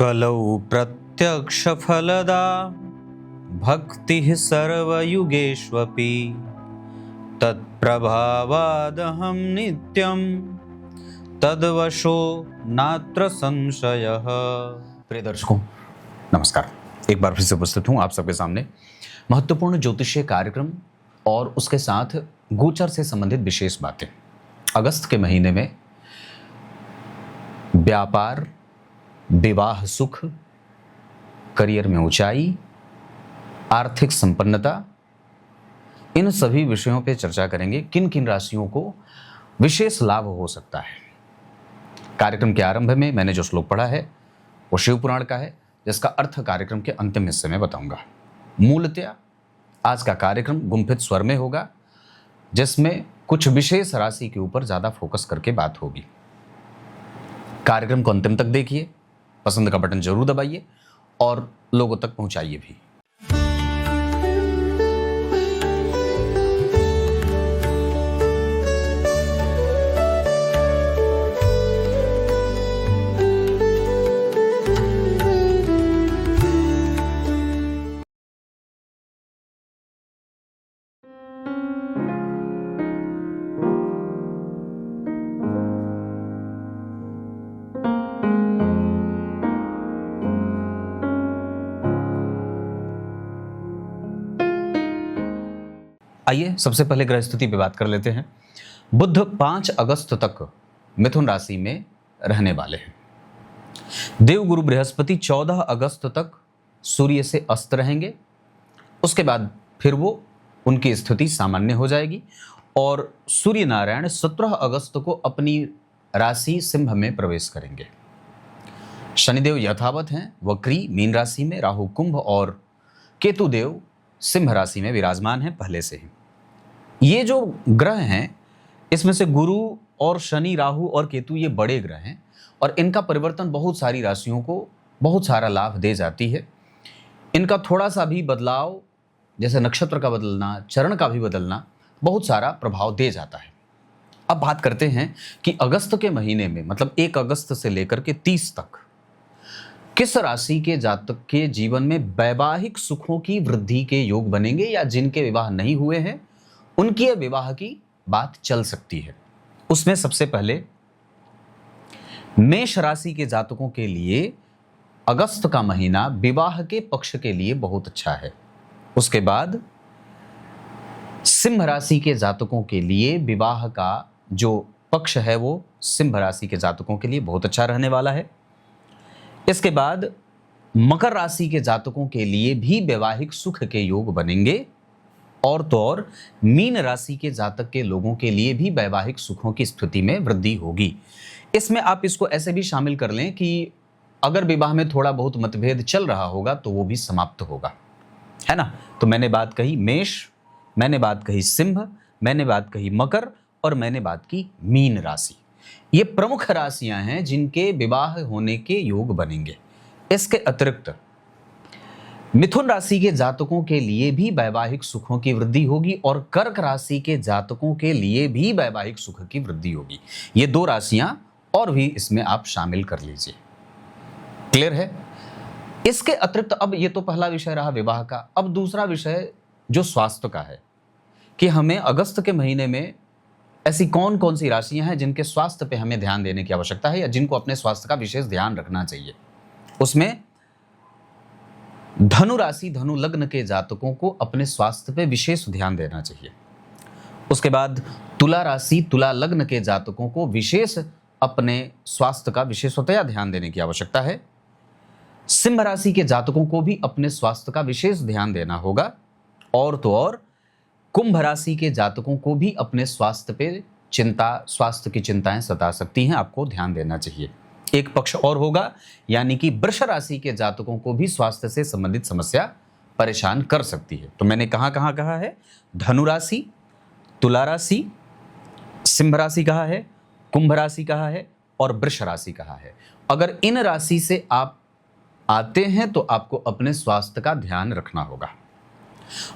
कलौ प्रत्यक्षफलदा भक्तिः सर्वयुगेष्वपि तत्प्रभावादहं नित्यं तद्वशो नात्र संशयः। प्रिय दर्शकों नमस्कार, एक बार फिर से उपस्थित हूँ आप सबके सामने महत्वपूर्ण ज्योतिषीय कार्यक्रम और उसके साथ गोचर से संबंधित विशेष बातें। अगस्त के महीने में व्यापार, विवाह सुख, करियर में ऊंचाई, आर्थिक संपन्नता, इन सभी विषयों पे चर्चा करेंगे। किन किन राशियों को विशेष लाभ हो सकता है। कार्यक्रम के आरंभ में मैंने जो श्लोक पढ़ा है वो शिव पुराण का है, जिसका अर्थ कार्यक्रम के अंतिम हिस्से में बताऊंगा। मूलतः आज का कार्यक्रम गुंफित स्वर में होगा, जिसमें कुछ विशेष राशि के ऊपर ज्यादा फोकस करके बात होगी। कार्यक्रम को अंतिम तक देखिए, पसंद का बटन जरूर दबाइए और लोगों तक पहुंचाइए भी। आइए सबसे पहले ग्रह स्थिति पे बात कर लेते हैं। बुध 5 अगस्त तक मिथुन राशि में रहने वाले हैं। देवगुरु बृहस्पति 14 अगस्त तक सूर्य से अस्त रहेंगे। उसके बाद फिर वो उनकी स्थिति सामान्य हो जाएगी और सूर्य नारायण 17 अगस्त को अपनी राशि सिंह में प्रवेश करेंगे। शनिदेव यथावत हैं, वक्री मीन राशि में, राहु कुंभ और केतु देव सिंह राशि में विराजमान हैं पहले से ही। ये जो ग्रह हैं, इसमें से गुरु और शनि, राहु और केतु ये बड़े ग्रह हैं और इनका परिवर्तन बहुत सारी राशियों को बहुत सारा लाभ दे जाती है। इनका थोड़ा सा भी बदलाव, जैसे नक्षत्र का बदलना, चरण का भी बदलना, बहुत सारा प्रभाव दे जाता है। अब बात करते हैं कि अगस्त के महीने में, मतलब 1 अगस्त से लेकर के 30 तक किस राशि के जातक के जीवन में वैवाहिक सुखों की वृद्धि के योग बनेंगे, या जिनके विवाह नहीं हुए हैं उनकी विवाह की बात चल सकती है। उसमें सबसे पहले मेष राशि के जातकों के लिए अगस्त का महीना विवाह के पक्ष के लिए बहुत अच्छा है। उसके बाद सिंह राशि के जातकों के लिए विवाह का जो पक्ष है वो सिंह राशि के जातकों के लिए बहुत अच्छा रहने वाला है। इसके बाद मकर राशि के जातकों के लिए भी वैवाहिक सुख के योग बनेंगे और तो और मीन राशि के जातक के लोगों के लिए भी वैवाहिक सुखों की स्थिति में वृद्धि होगी। इसमें आप इसको ऐसे भी शामिल कर लें कि अगर विवाह में थोड़ा बहुत मतभेद चल रहा होगा तो वो भी समाप्त होगा, है ना। तो मैंने बात कही मेष, मैंने बात कही सिंह, मैंने बात कही मकर और मैंने बात की मीन राशि। ये प्रमुख राशियां हैं जिनके विवाह होने के योग बनेंगे। इसके अतिरिक्त मिथुन राशि के जातकों के लिए भी वैवाहिक सुखों की वृद्धि होगी और कर्क राशि के जातकों के लिए भी वैवाहिक सुख की वृद्धि होगी। ये 2 राशियां और भी इसमें आप शामिल कर लीजिए। क्लियर है। इसके अतिरिक्त अब ये तो पहला विषय रहा विवाह का। अब दूसरा विषय जो स्वास्थ्य का है कि हमें अगस्त के महीने में ऐसी कौन कौन सी राशियां हैं जिनके स्वास्थ्य पे हमें ध्यान देने की आवश्यकता है, या जिनको अपने स्वास्थ्य का विशेष ध्यान रखना चाहिए। उसमें धनु राशि, धनु लग्न के जातकों को अपने स्वास्थ्य पे विशेष ध्यान देना चाहिए। उसके बाद तुला राशि, तुला लग्न के जातकों को विशेष अपने स्वास्थ्य का विशेषतया ध्यान देने की आवश्यकता है। सिंह राशि के जातकों को भी अपने स्वास्थ्य का विशेष ध्यान देना होगा और तो और कुंभ राशि के जातकों को भी अपने स्वास्थ्य पे स्वास्थ्य की चिंताएं सता सकती हैं, आपको ध्यान देना चाहिए। एक पक्ष और होगा, यानी कि वृष राशि के जातकों को भी स्वास्थ्य से संबंधित समस्या परेशान कर सकती है। तो मैंने कहां कहां कहा है, धनु राशि, तुला राशि, सिंह राशि कहा है, कुंभ राशि कहा है और वृष राशि कहा है। अगर इन राशि से आप आते हैं तो आपको अपने स्वास्थ्य का ध्यान रखना होगा।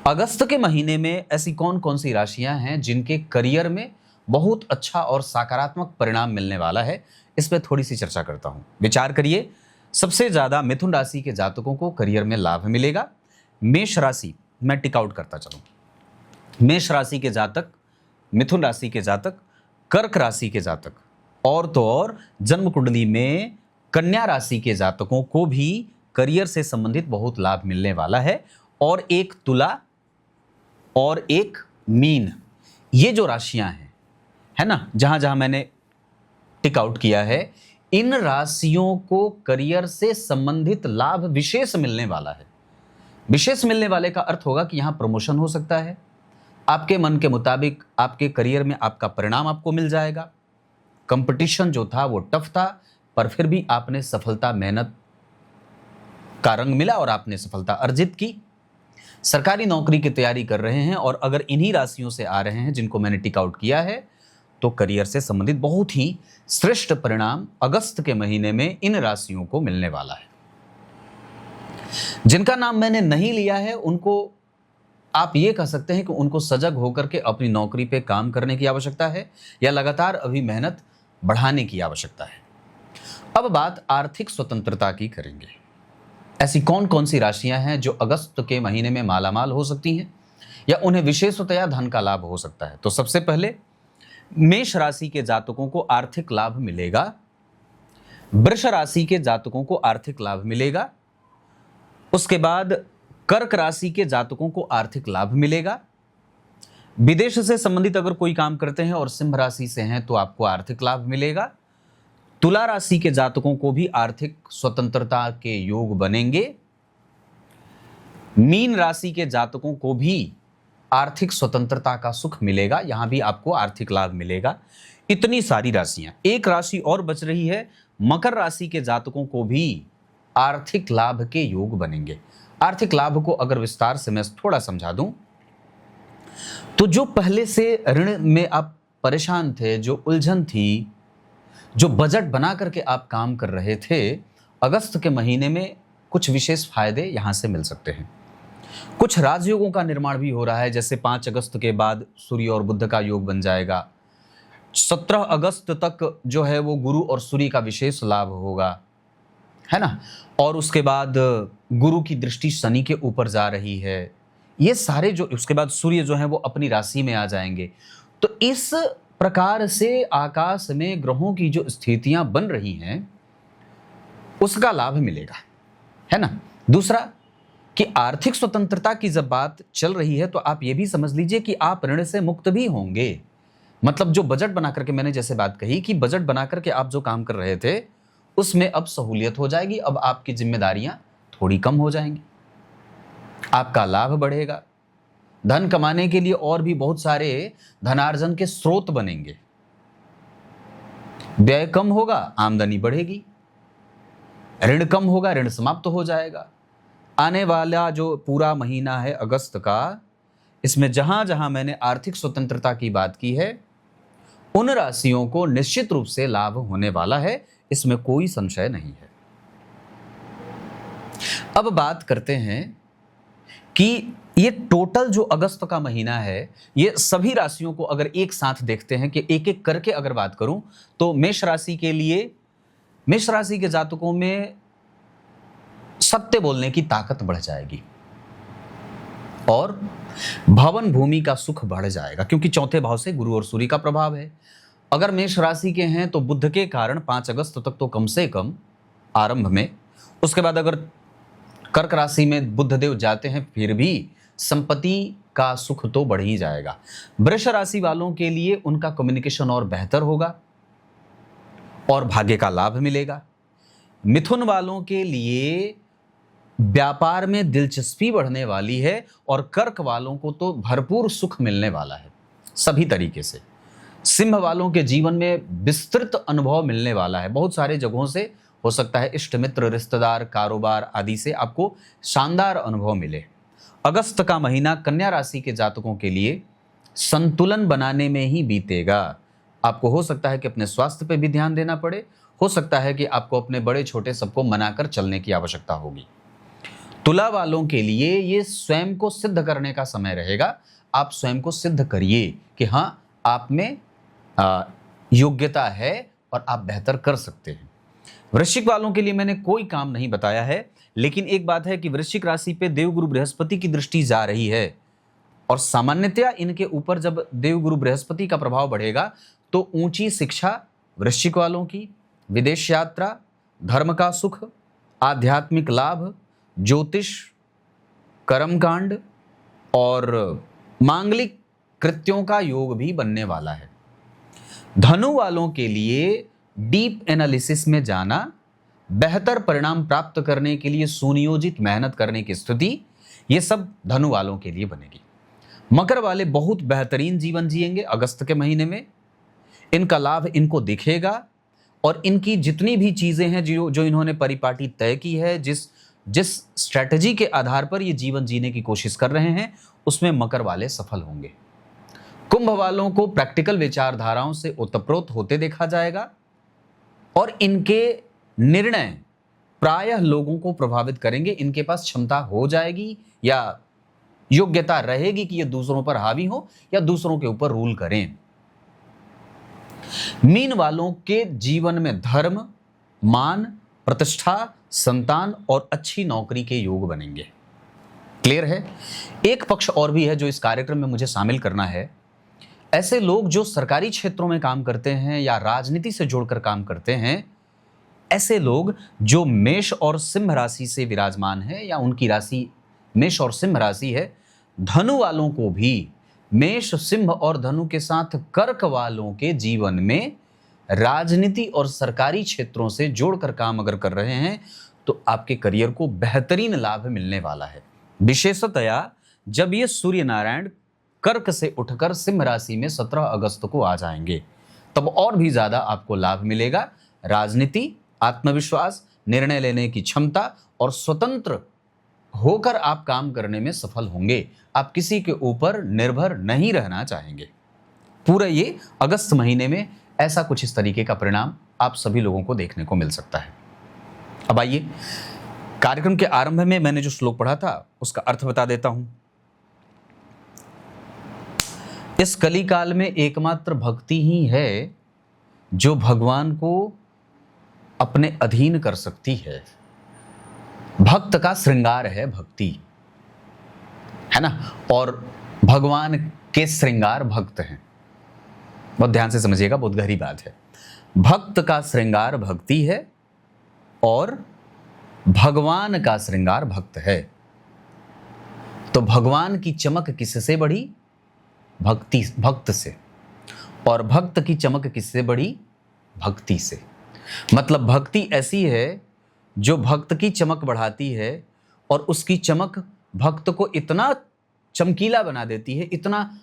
अगस्त के महीने में ऐसी कौन कौन सी राशियां हैं जिनके करियर में बहुत अच्छा और सकारात्मक परिणाम मिलने वाला है, इस पर थोड़ी सी चर्चा करता हूं। विचार करिए, सबसे ज्यादा मिथुन राशि के जातकों को करियर में लाभ मिलेगा। मेष राशि, मैं टिक आउट करता चलूं, मेष राशि के जातक, मिथुन राशि के जातक, कर्क राशि के जातक और तो और जन्म कुंडली में कन्या राशि के जातकों को भी करियर से संबंधित बहुत लाभ मिलने वाला है। और एक तुला और एक मीन, ये जो राशियां हैं, है ना, जहां जहां मैंने टिक आउट किया है, इन राशियों को करियर से संबंधित लाभ विशेष मिलने वाला है। विशेष मिलने वाले का अर्थ होगा कि यहां प्रमोशन हो सकता है, आपके मन के मुताबिक आपके करियर में आपका परिणाम आपको मिल जाएगा। कंपटीशन जो था वो टफ था, पर फिर भी आपने सफलता, मेहनत का रंग मिला और आपने सफलता अर्जित की। सरकारी नौकरी की तैयारी कर रहे हैं और अगर इन्हीं राशियों से आ रहे हैं जिनको मैंने टिक आउट किया है, तो करियर से संबंधित बहुत ही श्रेष्ठ परिणाम अगस्त के महीने में इन राशियों को मिलने वाला है। जिनका नाम मैंने नहीं लिया है उनको आप ये कह सकते हैं कि उनको सजग होकर के अपनी नौकरी पे काम करने की आवश्यकता है या लगातार अभी मेहनत बढ़ाने की आवश्यकता है। अब बात आर्थिक स्वतंत्रता की करेंगे। ऐसी कौन कौन सी राशियां हैं जो अगस्त के महीने में मालामाल हो सकती हैं या उन्हें विशेषतया धन का लाभ हो सकता है? तो सबसे पहले मेष राशि के जातकों को आर्थिक लाभ मिलेगा, वृष राशि के जातकों को आर्थिक लाभ मिलेगा, उसके बाद कर्क राशि के जातकों को आर्थिक लाभ मिलेगा। विदेश से संबंधित अगर कोई काम करते हैं और सिंह राशि से हैं तो आपको आर्थिक लाभ मिलेगा। तुला राशि के जातकों को भी आर्थिक स्वतंत्रता के योग बनेंगे। मीन राशि के जातकों को भी आर्थिक स्वतंत्रता का सुख मिलेगा, यहां भी आपको आर्थिक लाभ मिलेगा। इतनी सारी राशियां, एक राशि और बच रही है, मकर राशि के जातकों को भी आर्थिक लाभ के योग बनेंगे। आर्थिक लाभ को अगर विस्तार से मैं थोड़ा समझा दूं, तो जो पहले से ऋण में आप परेशान थे, जो उलझन थी, जो बजट बना करके आप काम कर रहे थे, अगस्त के महीने में कुछ विशेष फायदे यहां से मिल सकते हैं। कुछ राजयोगों का निर्माण भी हो रहा है, जैसे 5 अगस्त के बाद सूर्य और बुध का योग बन जाएगा। 17 अगस्त तक जो है वो गुरु और सूर्य का विशेष लाभ होगा, है ना। और उसके बाद गुरु की दृष्टि शनि के ऊपर जा रही है। ये सारे जो, उसके बाद सूर्य जो है वो अपनी राशि में आ जाएंगे। तो इस प्रकार से आकाश में ग्रहों की जो स्थितियां बन रही हैं उसका लाभ मिलेगा, है ना। दूसरा कि आर्थिक स्वतंत्रता की जब बात चल रही है तो आप ये भी समझ लीजिए कि आप ऋण से मुक्त भी होंगे। मतलब जो बजट बना करके, मैंने जैसे बात कही कि बजट बना करके आप जो काम कर रहे थे उसमें अब सहूलियत हो जाएगी, अब आपकी जिम्मेदारियां थोड़ी कम हो जाएंगी, आपका लाभ बढ़ेगा, धन कमाने के लिए और भी बहुत सारे धनार्जन के स्रोत बनेंगे, व्यय कम होगा, आमदनी बढ़ेगी, ऋण कम होगा, ऋण समाप्त हो जाएगा। आने वाला जो पूरा महीना है अगस्त का, इसमें जहां जहां मैंने आर्थिक स्वतंत्रता की बात की है उन राशियों को निश्चित रूप से लाभ होने वाला है, इसमें कोई संशय नहीं है। अब बात करते हैं कि ये टोटल जो अगस्त का महीना है, ये सभी राशियों को अगर एक साथ देखते हैं कि एक एक करके अगर बात करूं, तो मेष राशि के लिए, मेष राशि के जातकों में सत्य बोलने की ताकत बढ़ जाएगी और भवन भूमि का सुख बढ़ जाएगा, क्योंकि चौथे भाव से गुरु और सूर्य का प्रभाव है। अगर मेष राशि के हैं तो बुध के कारण 5 अगस्त तक तो कम से कम आरंभ में, उसके बाद अगर कर्क राशि में बुध देव जाते हैं फिर भी संपत्ति का सुख तो बढ़ ही जाएगा। वृष राशि वालों के लिए उनका कम्युनिकेशन और बेहतर होगा और भाग्य का लाभ मिलेगा। मिथुन वालों के लिए व्यापार में दिलचस्पी बढ़ने वाली है और कर्क वालों को तो भरपूर सुख मिलने वाला है सभी तरीके से। सिंह वालों के जीवन में विस्तृत अनुभव मिलने वाला है, बहुत सारे जगहों से, हो सकता है इष्ट मित्र, रिश्तेदार, कारोबार आदि से आपको शानदार अनुभव मिले। अगस्त का महीना कन्या राशि के जातकों के लिए संतुलन बनाने में ही बीतेगा। आपको हो सकता है कि अपने स्वास्थ्य पे भी ध्यान देना पड़े, हो सकता है कि आपको अपने बड़े छोटे सबको मनाकर चलने की आवश्यकता होगी। तुला वालों के लिए ये स्वयं को सिद्ध करने का समय रहेगा। आप स्वयं को सिद्ध करिए कि हाँ, आप में योग्यता है और आप बेहतर कर सकते हैं। वृश्चिक वालों के लिए मैंने कोई काम नहीं बताया है, लेकिन एक बात है कि वृश्चिक राशि पे देवगुरु बृहस्पति की दृष्टि जा रही है और सामान्यतया इनके ऊपर जब देवगुरु बृहस्पति का प्रभाव बढ़ेगा तो ऊंची शिक्षा वृश्चिक वालों की, विदेश यात्रा, धर्म का सुख, आध्यात्मिक लाभ, ज्योतिष, कर्मकांड और मांगलिक कृत्यों का योग भी बनने वाला है। धनु वालों के लिए डीप एनालिसिस में जाना, बेहतर परिणाम प्राप्त करने के लिए सुनियोजित मेहनत करने की स्थिति, ये सब धनु वालों के लिए बनेगी। मकर वाले बहुत बेहतरीन जीवन जिएंगे अगस्त के महीने में। इनका लाभ इनको दिखेगा और इनकी जितनी भी चीजें हैं जो इन्होंने परिपाटी तय की है, जिस स्ट्रैटेजी के आधार पर ये जीवन जीने की कोशिश कर रहे हैं, उसमें मकर वाले सफल होंगे। कुंभ वालों को प्रैक्टिकल विचारधाराओं से ओतप्रोत होते देखा जाएगा और इनके निर्णय प्रायः लोगों को प्रभावित करेंगे। इनके पास क्षमता हो जाएगी या योग्यता रहेगी कि ये दूसरों पर हावी हो या दूसरों के ऊपर रूल करें। मीन वालों के जीवन में धर्म, मान, प्रतिष्ठा, संतान और अच्छी नौकरी के योग बनेंगे। क्लियर है? एक पक्ष और भी है जो इस कार्यक्रम में मुझे शामिल करना है। ऐसे लोग जो सरकारी क्षेत्रों में काम करते हैं या राजनीति से जोड़कर काम करते हैं, ऐसे लोग जो मेष और सिंह राशि से विराजमान है या उनकी राशि मेष और सिंह राशि है, धनु वालों को भी मेष, सिंह और धनु के साथ कर्क वालों के जीवन में राजनीति और सरकारी क्षेत्रों से जोड़कर काम अगर कर रहे हैं तो आपके करियर को बेहतरीन लाभ मिलने वाला है। विशेषतया जब ये सूर्य नारायण कर्क से उठकर सिंह राशि में 17 अगस्त को आ जाएंगे, तब और भी ज्यादा आपको लाभ मिलेगा। राजनीति, आत्मविश्वास, निर्णय लेने की क्षमता और स्वतंत्र होकर आप काम करने में सफल होंगे। आप किसी के ऊपर निर्भर नहीं रहना चाहेंगे। पूरा ये अगस्त महीने में ऐसा कुछ इस तरीके का परिणाम आप सभी लोगों को देखने को मिल सकता है। अब आइए, कार्यक्रम के आरंभ में मैंने जो श्लोक पढ़ा था उसका अर्थ बता देता हूं। इस कली काल में एकमात्र भक्ति ही है जो भगवान को अपने अधीन कर सकती है। भक्त का श्रृंगार है भक्ति, है ना? और भगवान के श्रृंगार भक्त हैं। बहुत ध्यान से समझिएगा, बहुत गहरी बात है। भक्त का श्रृंगार भक्ति है और भगवान का श्रृंगार भक्त है। तो भगवान की चमक किससे बढ़ी? भक्त से। और भक्त की चमक किससे बढ़ी? भक्ति से। मतलब भक्ति ऐसी है जो भक्त की चमक बढ़ाती है और उसकी चमक भक्त को इतना चमकीला बना देती है, इतना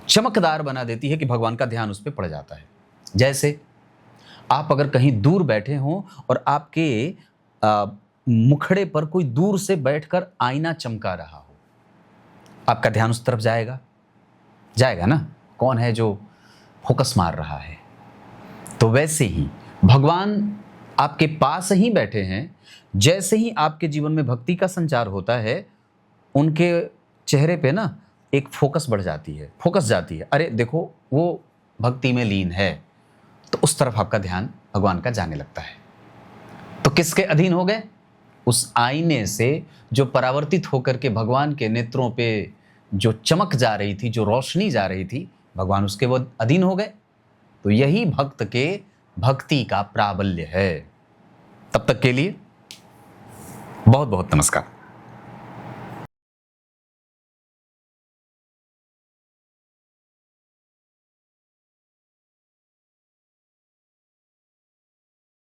चमकदार बना देती है कि भगवान का ध्यान उस पर पड़ जाता है। जैसे आप अगर कहीं दूर बैठे हों और आपके मुखड़े पर कोई दूर से बैठकर आईना चमका रहा हो, आपका ध्यान उस तरफ जाएगा ना? कौन है जो फोकस मार रहा है? तो वैसे ही भगवान आपके पास ही बैठे हैं। जैसे ही आपके जीवन में भक्ति का संचार होता है, उनके चेहरे पे ना एक फोकस बढ़ जाती है, फोकस जाती है। अरे देखो, वो भक्ति में लीन है, तो उस तरफ आपका ध्यान भगवान का जाने लगता है। तो किसके अधीन हो गए? उस आईने से जो परावर्तित होकर के भगवान के नेत्रों पे जो चमक जा रही थी, जो रोशनी जा रही थी, भगवान उसके वो अधीन हो गए। तो यही भक्त के भक्ति का प्राबल्य है। तब तक के लिए बहुत बहुत नमस्कार।